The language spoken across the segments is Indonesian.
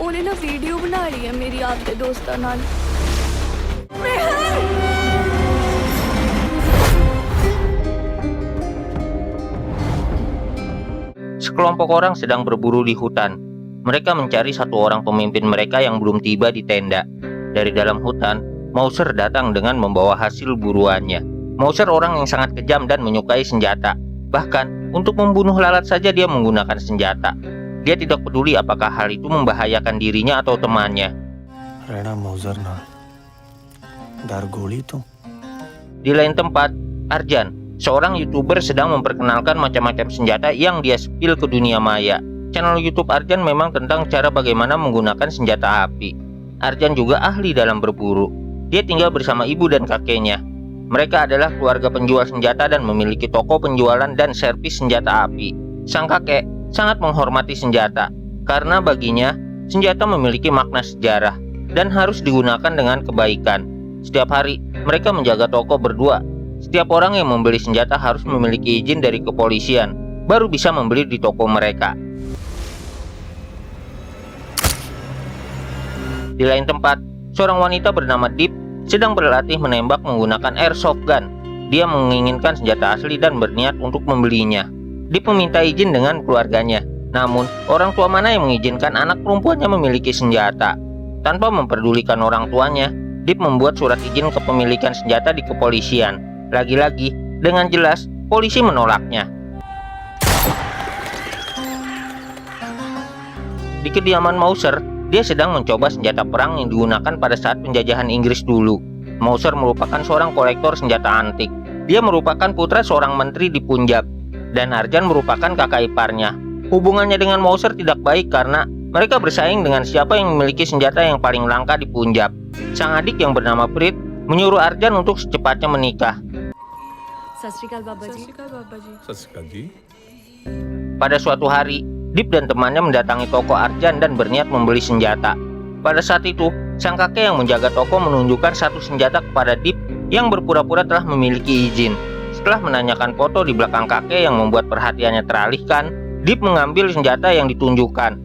ਉਹਨੇ ਨਾ ਵੀਡੀਓ ਬਣਾ ਲਈ ਹੈ ਮੇਰੀ ਆਪ ਦੇ ਦੋਸਤਾਂ ਨਾਲ। Sekelompok orang sedang berburu di hutan. Mereka mencari satu orang pemimpin mereka yang belum tiba di tenda. Dari dalam hutan, Mauser datang dengan membawa hasil buruannya. Mauser orang yang sangat kejam dan menyukai senjata. Bahkan, untuk membunuh lalat saja dia menggunakan senjata. Dia tidak peduli apakah hal itu membahayakan dirinya atau temannya. Rena Mauser na dar goli tuh. Di lain tempat, Arjan, seorang YouTuber sedang memperkenalkan macam-macam senjata yang dia spill ke dunia maya. Channel YouTube Arjan memang tentang cara bagaimana menggunakan senjata api. Arjan juga ahli dalam berburu. Dia tinggal bersama ibu dan kakeknya. Mereka adalah keluarga penjual senjata dan memiliki toko penjualan dan servis senjata api. Sang kakek sangat menghormati senjata, karena baginya senjata memiliki makna sejarah dan harus digunakan dengan kebaikan. Setiap hari, mereka menjaga toko berdua. Setiap orang yang membeli senjata harus memiliki izin dari kepolisian, baru bisa membeli di toko mereka. Di lain tempat, seorang wanita bernama Deep sedang berlatih menembak menggunakan airsoft gun. Dia menginginkan senjata asli dan berniat untuk membelinya. Deep meminta izin dengan keluarganya. Namun, orang tua mana yang mengizinkan anak perempuannya memiliki senjata? Tanpa memperdulikan orang tuanya, Deep membuat surat izin kepemilikan senjata di kepolisian. Lagi-lagi, dengan jelas, polisi menolaknya. Di kediaman Mauser, dia sedang mencoba senjata perang yang digunakan pada saat penjajahan Inggris dulu. Mauser merupakan seorang kolektor senjata antik. Dia merupakan putra seorang menteri di Punjab, dan Arjan merupakan kakak iparnya. Hubungannya dengan Mauser tidak baik karena mereka bersaing dengan siapa yang memiliki senjata yang paling langka di Punjab. Sang adik yang bernama Preet menyuruh Arjan untuk secepatnya menikah. Pada suatu hari, Deep dan temannya mendatangi toko Arjan dan berniat membeli senjata. Pada saat itu, sang kakek yang menjaga toko menunjukkan satu senjata kepada Deep yang berpura-pura telah memiliki izin. Setelah menanyakan foto di belakang kakek yang membuat perhatiannya teralihkan, Deep mengambil senjata yang ditunjukkan.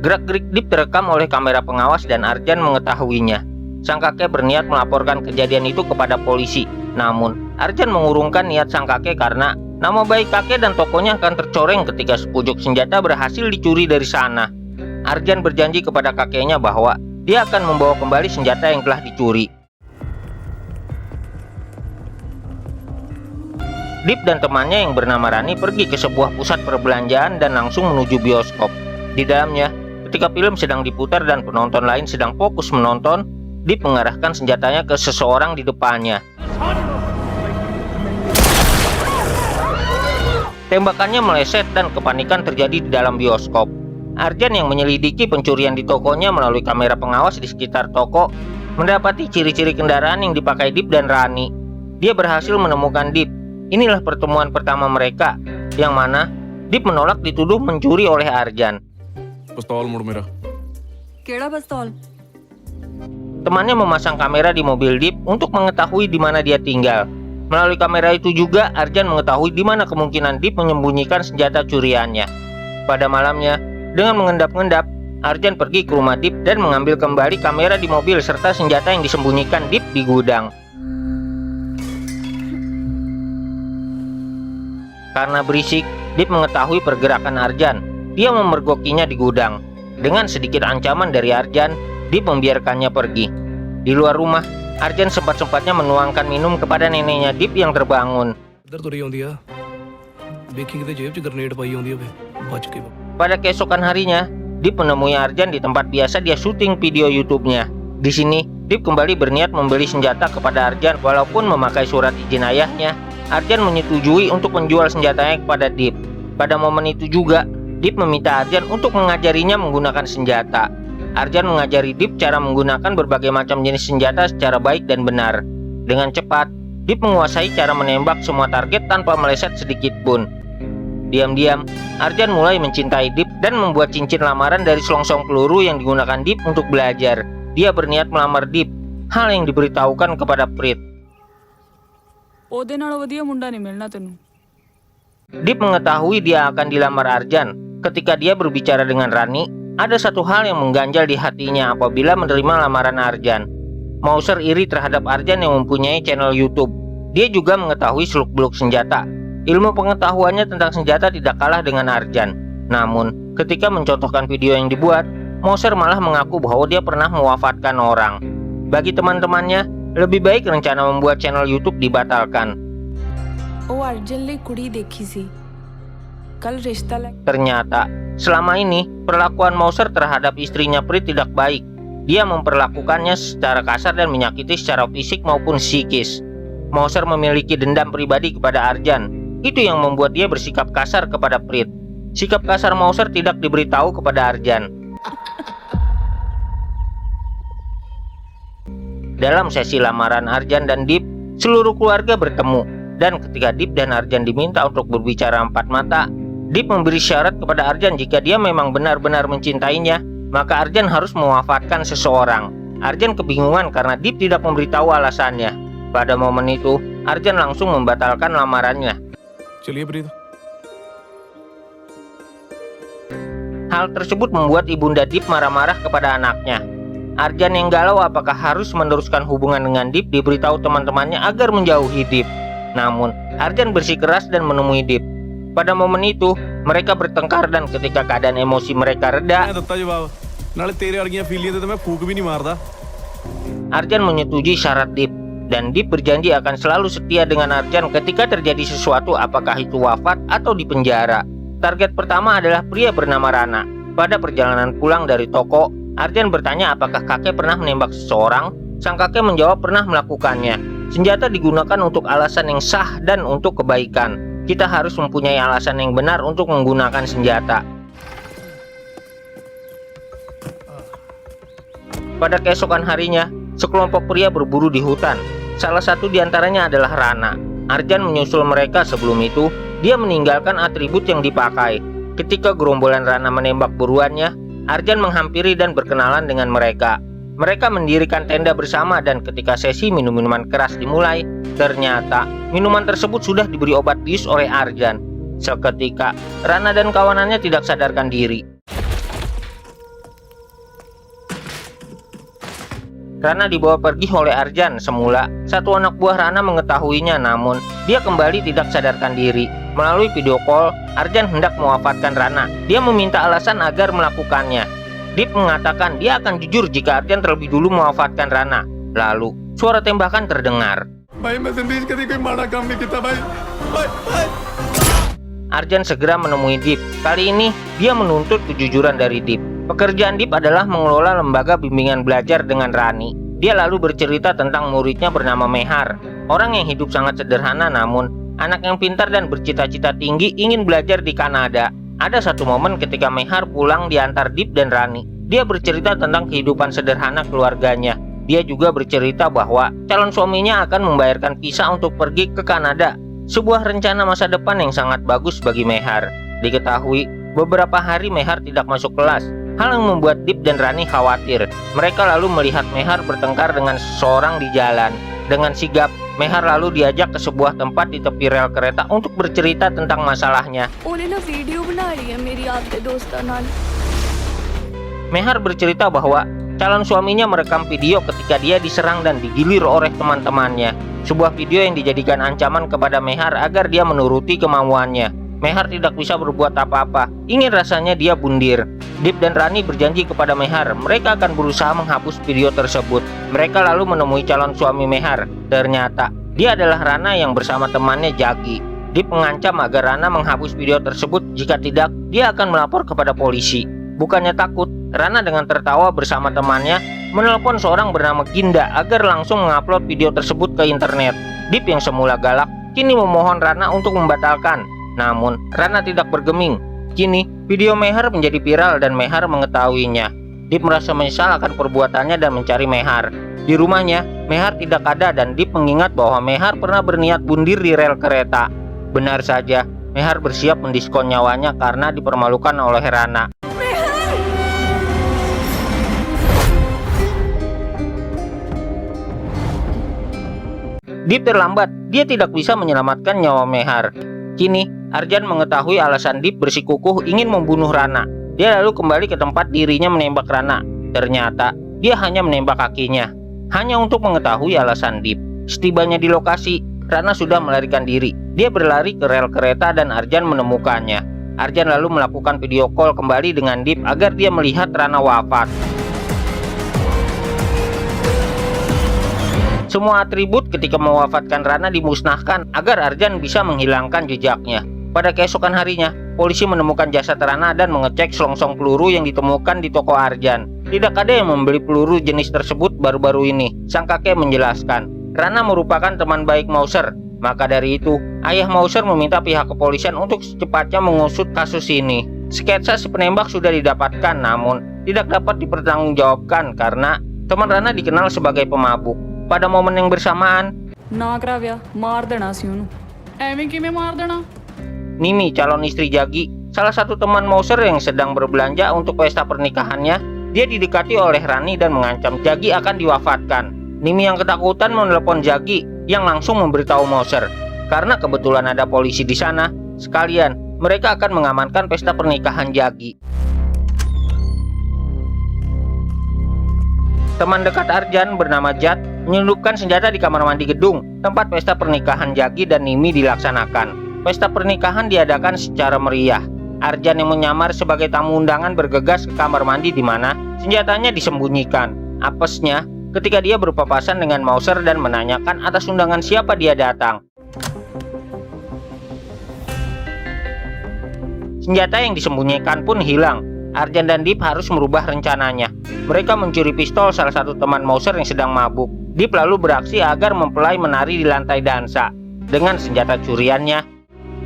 Gerak-gerik Deep terekam oleh kamera pengawas dan Arjan mengetahuinya. Sang kakek berniat melaporkan kejadian itu kepada polisi. Namun, Arjan mengurungkan niat sang kakek karena nama baik kakek dan tokonya akan tercoreng ketika sepucuk senjata berhasil dicuri dari sana. Arjan berjanji kepada kakeknya bahwa dia akan membawa kembali senjata yang telah dicuri. Deep dan temannya yang bernama Rani pergi ke sebuah pusat perbelanjaan dan langsung menuju bioskop. Di dalamnya, ketika film sedang diputar dan penonton lain sedang fokus menonton, Deep mengarahkan senjatanya ke seseorang di depannya. Tembakannya meleset dan kepanikan terjadi di dalam bioskop. Arjan yang menyelidiki pencurian di tokonya melalui kamera pengawas di sekitar toko mendapati ciri-ciri kendaraan yang dipakai Deep dan Rani. Dia berhasil menemukan Deep. Inilah pertemuan pertama mereka, yang mana Deep menolak dituduh mencuri oleh Arjan. Pistol mud mera. ਕਿਹੜਾ ਪਿਸਤੌਲ? Temannya memasang kamera di mobil Deep untuk mengetahui di mana dia tinggal. Melalui kamera itu juga Arjan mengetahui di mana kemungkinan Deep menyembunyikan senjata curiannya. Pada malamnya, dengan mengendap-endap, Arjan pergi ke rumah Deep dan mengambil kembali kamera di mobil serta senjata yang disembunyikan Deep di gudang. Karena berisik, Deep mengetahui pergerakan Arjan. Dia memergokinya di gudang. Dengan sedikit ancaman dari Arjan, Deep membiarkannya pergi. Di luar rumah, Arjan sempat-sempatnya menuangkan minum kepada neneknya Deep yang terbangun. Pada keesokan harinya, Deep menemui Arjan di tempat biasa dia syuting video YouTube-nya. Di sini, Deep kembali berniat membeli senjata kepada Arjan walaupun memakai surat izin ayahnya. Arjan menyetujui untuk menjual senjatanya kepada Deep. Pada momen itu juga, Deep meminta Arjan untuk mengajarinya menggunakan senjata. Arjan mengajari Deep cara menggunakan berbagai macam jenis senjata secara baik dan benar. Dengan cepat, Deep menguasai cara menembak semua target tanpa meleset sedikit pun. Diam-diam, Arjan mulai mencintai Deep dan membuat cincin lamaran dari selongsong peluru yang digunakan Deep untuk belajar. Dia berniat melamar Deep, hal yang diberitahukan kepada Preet. ਉਹਦੇ ਨਾਲੋਂ ਵਧੀਆ ਮੁੰਡਾ ਨਹੀਂ ਮਿਲਣਾ ਤੈਨੂੰ। Deep mengetahui dia akan dilamar Arjan. Ketika dia berbicara dengan Rani, ada satu hal yang mengganjal di hatinya apabila menerima lamaran Arjan. Mauser iri terhadap Arjan yang mempunyai channel YouTube. Dia juga mengetahui seluk-beluk senjata. Ilmu pengetahuannya tentang senjata tidak kalah dengan Arjan. Namun, ketika mencontohkan video yang dibuat, Mauser malah mengaku bahwa dia pernah mewafatkan orang. Bagi teman-temannya, lebih baik rencana membuat channel YouTube dibatalkan. ਉਹ ਅਰਜਨ ਲਈ ਕੁੜੀ ਦੇਖੀ ਸੀ ਕੱਲ ਰਿਸ਼ਤਾ ਲੈ Ternyata, selama ini perlakuan Mauser terhadap istrinya Prit tidak baik. Dia memperlakukannya secara kasar dan menyakiti secara fisik maupun psikis. Mauser memiliki dendam pribadi kepada Arjan. Itu yang membuat dia bersikap kasar kepada Prit. Sikap kasar Mauser tidak diberitahu kepada Arjan. Dalam sesi lamaran Arjan dan Deep, seluruh keluarga bertemu. Dan ketika Deep dan Arjan diminta untuk berbicara empat mata, Deep memberi syarat kepada Arjan jika dia memang benar-benar mencintainya, maka Arjan harus mewafatkan seseorang. Arjan kebingungan karena Deep tidak memberitahu alasannya. Pada momen itu, Arjan langsung membatalkan lamarannya. Hal tersebut membuat ibunda Deep marah-marah kepada anaknya. Arjan yang galau apakah harus meneruskan hubungan dengan Deep diberitahu teman-temannya agar menjauhi Deep. Namun, Arjan bersikeras dan menemui Deep. Pada momen itu, mereka bertengkar dan ketika keadaan emosi mereka reda, Arjan menyetujui syarat Deep. Dan Deep berjanji akan selalu setia dengan Arjan ketika terjadi sesuatu, apakah itu wafat atau dipenjara. Target pertama adalah pria bernama Rana. Pada perjalanan pulang dari toko, Arjan bertanya apakah kakek pernah menembak seseorang. Sang kakek menjawab pernah melakukannya. Senjata digunakan untuk alasan yang sah dan untuk kebaikan. Kita harus mempunyai alasan yang benar untuk menggunakan senjata. Pada keesokan harinya, sekelompok pria berburu di hutan. Salah satu di antaranya adalah Rana. Arjan menyusul mereka. Sebelum itu, dia meninggalkan atribut yang dipakai. Ketika gerombolan Rana menembak buruannya, Arjan menghampiri dan berkenalan dengan mereka. Mereka mendirikan tenda bersama dan ketika sesi minum-minuman keras dimulai, ternyata minuman tersebut sudah diberi obat bius oleh Arjan. Seketika, Rana dan kawanannya tidak sadarkan diri. Rana dibawa pergi oleh Arjan. Semula, satu anak buah Rana mengetahuinya, namun dia kembali tidak sadarkan diri. Melalui video call, Arjan hendak mewafatkan Rana. Dia meminta alasan agar melakukannya. Deep mengatakan dia akan jujur jika Arjan terlebih dulu mewafatkan Rana. Lalu, suara tembakan terdengar. Arjan segera menemui Deep. Kali ini, dia menuntut kejujuran dari Deep. Pekerjaan Deep adalah mengelola lembaga bimbingan belajar dengan Rani. Dia lalu bercerita tentang muridnya bernama Mehar. Orang yang hidup sangat sederhana namun anak yang pintar dan bercita-cita tinggi ingin belajar di Kanada. Ada satu momen ketika Mehar pulang diantar Deep dan Rani. Dia bercerita tentang kehidupan sederhana keluarganya. Dia juga bercerita bahwa calon suaminya akan membayarkan visa untuk pergi ke Kanada. Sebuah rencana masa depan yang sangat bagus bagi Mehar. Diketahui, beberapa hari Mehar tidak masuk kelas. Hal yang membuat Deep dan Rani khawatir. Mereka lalu melihat Mehar bertengkar dengan seseorang di jalan. Dengan sigap, Mehar lalu diajak ke sebuah tempat di tepi rel kereta untuk bercerita tentang masalahnya. Mehar bercerita bahwa calon suaminya merekam video ketika dia diserang dan digilir oleh teman-temannya. Sebuah video yang dijadikan ancaman kepada Mehar agar dia menuruti kemauannya. Mehar tidak bisa berbuat apa-apa. Ingin rasanya dia bundir. Deep dan Rani berjanji kepada Mehar mereka akan berusaha menghapus video tersebut. Mereka lalu menemui calon suami Mehar. Ternyata dia adalah Rana yang bersama temannya Jagi. Deep mengancam agar Rana menghapus video tersebut. Jika tidak, dia akan melapor kepada polisi. Bukannya takut, Rana dengan tertawa bersama temannya menelpon seorang bernama Ginda agar langsung mengupload video tersebut ke internet. Deep yang semula galak kini memohon Rana untuk membatalkan. Namun, Rana tidak bergeming. Kini, video Mehar menjadi viral dan Mehar mengetahuinya. Deep merasa menyesal akan perbuatannya dan mencari Mehar. Di rumahnya, Mehar tidak ada dan Deep mengingat bahwa Mehar pernah berniat bundir di rel kereta. Benar saja, Mehar bersiap mendiskon nyawanya karena dipermalukan oleh Rana. Deep terlambat, dia tidak bisa menyelamatkan nyawa Mehar. Kini, Arjan mengetahui alasan Deep bersikukuh ingin membunuh Rana. Dia lalu kembali ke tempat dirinya menembak Rana. Ternyata dia hanya menembak kakinya, hanya untuk mengetahui alasan Deep. Setibanya di lokasi, Rana sudah melarikan diri. Dia berlari ke rel kereta dan Arjan menemukannya. Arjan lalu melakukan video call kembali dengan Deep agar dia melihat Rana wafat. Semua atribut ketika mewafatkan Rana dimusnahkan agar Arjan bisa menghilangkan jejaknya. Pada keesokan harinya, polisi menemukan jasad Rana dan mengecek selongsong peluru yang ditemukan di toko Arjan. Tidak ada yang membeli peluru jenis tersebut baru-baru ini. Sang kakek menjelaskan, Rana merupakan teman baik Mauser. Maka dari itu, ayah Mauser meminta pihak kepolisian untuk secepatnya mengusut kasus ini. Sketsa si penembak sudah didapatkan, namun tidak dapat dipertanggungjawabkan karena teman Rana dikenal sebagai pemabuk. Pada momen yang bersamaan, ਨਾ ਕਰਾ ਵਿਆਹ ਮਾਰ ਦੇਣਾ ਸੀ ਉਹਨੂੰ ਐਵੇਂ ਕਿਵੇਂ ਮਾਰ ਦੇਣਾ Nimi, calon istri Jagi, salah satu teman Mauser yang sedang berbelanja untuk pesta pernikahannya, dia didekati oleh Rani dan mengancam Jagi akan diwafatkan. Nimi yang ketakutan menelepon Jagi yang langsung memberitahu Mauser. Karena kebetulan ada polisi di sana, sekalian mereka akan mengamankan pesta pernikahan Jagi. Teman dekat Arjan bernama Jad menyelundupkan senjata di kamar mandi gedung tempat pesta pernikahan Jagi dan Nimi dilaksanakan. Pesta pernikahan diadakan secara meriah. Arjan yang menyamar sebagai tamu undangan bergegas ke kamar mandi di mana senjatanya disembunyikan. Apesnya ketika dia berpapasan dengan Mauser dan menanyakan atas undangan siapa dia datang. Senjata yang disembunyikan pun hilang. Arjan dan Deep harus merubah rencananya. Mereka mencuri pistol salah satu teman Mauser yang sedang mabuk. Deep lalu beraksi agar mempelai menari di lantai dansa. Dengan senjata curiannya,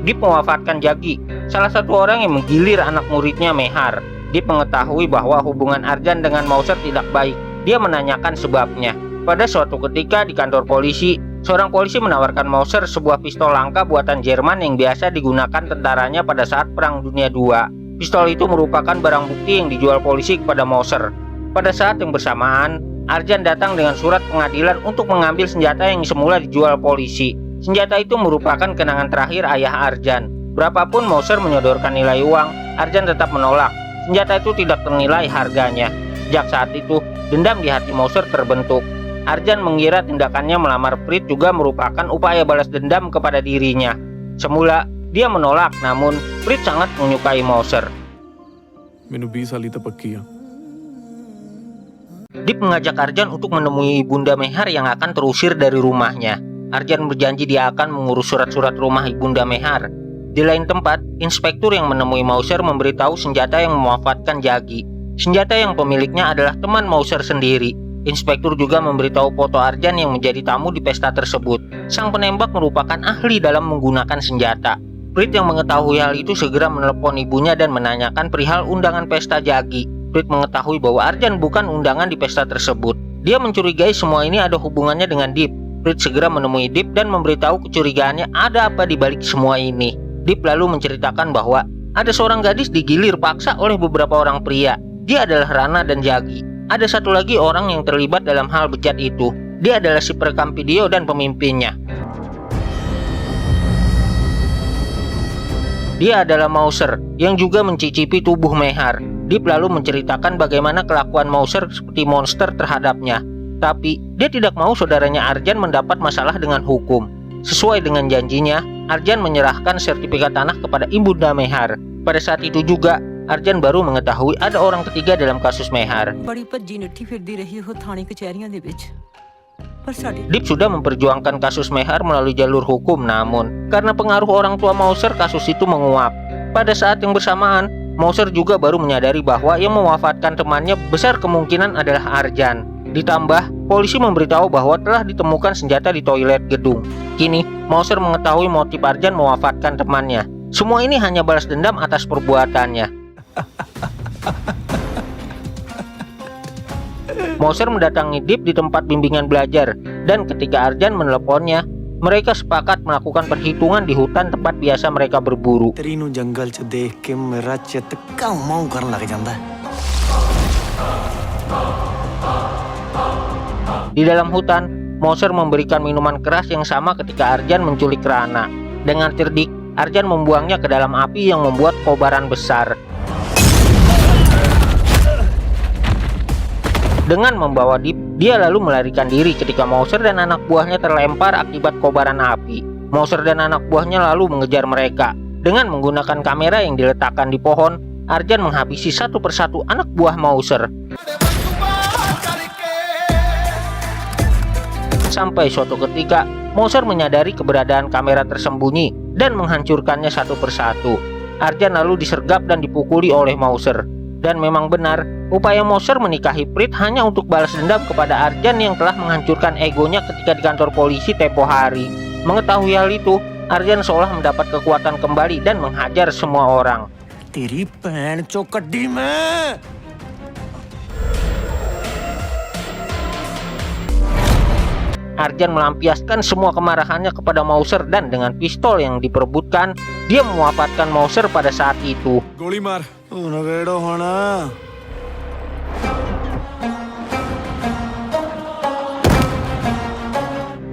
Deep mewafatkan Jagi, salah satu orang yang menggilir anak muridnya Mehar. Deep mengetahui bahwa hubungan Arjan dengan Mauser tidak baik. Dia menanyakan sebabnya. Pada suatu ketika di kantor polisi, seorang polisi menawarkan Mauser sebuah pistol langka buatan Jerman yang biasa digunakan tentaranya pada saat Perang Dunia II. Pistol itu merupakan barang bukti yang dijual polisi kepada Mauser. Pada saat yang bersamaan, Arjan datang dengan surat pengadilan untuk mengambil senjata yang semula dijual polisi. Senjata itu merupakan kenangan terakhir ayah Arjan. Berapapun Mauser menyodorkan nilai uang, Arjan tetap menolak. Senjata itu tidak ternilai harganya. Sejak saat itu, dendam di hati Mauser terbentuk. Arjan mengira tindakannya melamar Prit juga merupakan upaya balas dendam kepada dirinya. Semula, dia menolak, namun Prit sangat menyukai Mauser. Deep mengajak Arjan untuk menemui Ibunda Mehar yang akan terusir dari rumahnya. Arjan berjanji dia akan mengurus surat-surat rumah Ibunda Mehar. Di lain tempat, inspektur yang menemui Mauser memberitahu senjata yang mewafatkan Jagi. Senjata yang pemiliknya adalah teman Mauser sendiri. Inspektur juga memberitahu foto Arjan yang menjadi tamu di pesta tersebut. Sang penembak merupakan ahli dalam menggunakan senjata. Prit yang mengetahui hal itu segera menelepon ibunya dan menanyakan perihal undangan pesta Jagi. Prit mengetahui bahwa Arjan bukan undangan di pesta tersebut. Dia mencurigai semua ini ada hubungannya dengan Deep. Prit segera menemui Deep dan memberitahu kecurigaannya ada apa di balik semua ini. Deep lalu menceritakan bahwa ada seorang gadis digilir paksa oleh beberapa orang pria. Dia adalah Rana dan Jagi. Ada satu lagi orang yang terlibat dalam hal bejat itu. Dia adalah si perekam video dan pemimpinnya. Dia adalah Mauser yang juga mencicipi tubuh Mehar. Deep lalu menceritakan bagaimana kelakuan Mauser seperti monster terhadapnya. Tapi dia tidak mau saudaranya Arjan mendapat masalah dengan hukum. Sesuai dengan janjinya, Arjan menyerahkan sertifikat tanah kepada Ibunda Mehar. Pada saat itu juga, Arjan baru mengetahui ada orang ketiga dalam kasus Mehar. Deep sudah memperjuangkan kasus Mehar melalui jalur hukum, namun karena pengaruh orang tua Mauser, kasus itu menguap. Pada saat yang bersamaan, Mauser juga baru menyadari bahwa yang mewafatkan temannya besar kemungkinan adalah Arjan. Ditambah, polisi memberitahu bahwa telah ditemukan senjata di toilet gedung. Kini, Mauser mengetahui motif Arjan mewafatkan temannya. Semua ini hanya balas dendam atas perbuatannya. Mauser mendatangi Deep di tempat bimbingan belajar, dan ketika Arjan meneleponnya, mereka sepakat melakukan perhitungan di hutan tempat biasa mereka berburu. Di dalam hutan, Mauser memberikan minuman keras yang sama ketika Arjan menculik Rana. Dengan cerdik, Arjan membuangnya ke dalam api yang membuat kobaran besar. Dengan membawa Deep, dia lalu melarikan diri ketika Mauser dan anak buahnya terlempar akibat kobaran api. Mauser dan anak buahnya lalu mengejar mereka. Dengan menggunakan kamera yang diletakkan di pohon, Arjan menghabisi satu persatu anak buah Mauser. Sampai suatu ketika, Mauser menyadari keberadaan kamera tersembunyi dan menghancurkannya satu persatu. Arjan lalu disergap dan dipukuli oleh Mauser. Dan memang benar, upaya Mauser menikahi Prit hanya untuk balas dendam kepada Arjan yang telah menghancurkan egonya ketika di kantor polisi tempo hari. Mengetahui hal itu, Arjan seolah mendapat kekuatan kembali dan menghajar semua orang. तेरी बहन चौकड्डी में Arjan melampiaskan semua kemarahannya kepada Mauser dan dengan pistol yang diperebutkan, dia mewafatkan Mauser pada saat itu. गोली मार उनगेड़ो होना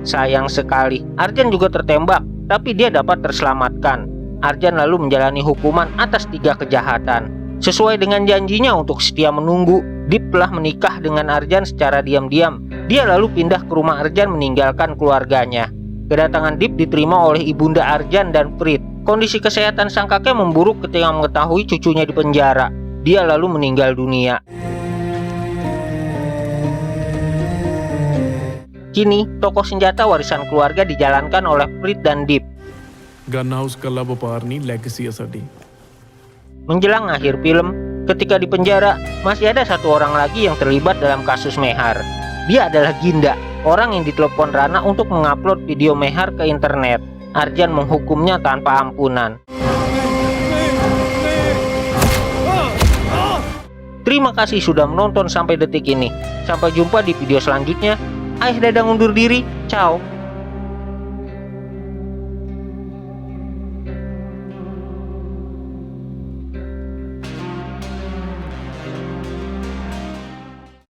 Sayang sekali, Arjan juga tertembak, tapi dia dapat terselamatkan. Arjan lalu menjalani hukuman atas 3 kejahatan. Sesuai dengan janjinya untuk setia menunggu, Deep telah menikah dengan Arjan secara diam-diam. Dia lalu pindah ke rumah Arjan meninggalkan keluarganya. Kedatangan Deep diterima oleh ibunda Arjan dan Prit. Kondisi kesehatan sang kakek memburuk ketika mengetahui cucunya di penjara. Dia lalu meninggal dunia. Kini, toko senjata warisan keluarga dijalankan oleh Prit dan Deep. Gun house कला वपार नहीं लेगेसी है साडी। Menjelang akhir film, ketika di penjara, masih ada satu orang lagi yang terlibat dalam kasus Mehar. Dia adalah Ginda, orang yang ditelepon Rana untuk mengupload video Mehar ke internet. Arjan menghukumnya tanpa ampunan. Terima kasih sudah menonton sampai detik ini. Sampai jumpa di video selanjutnya. Ayah Dadang undur diri. Ciao.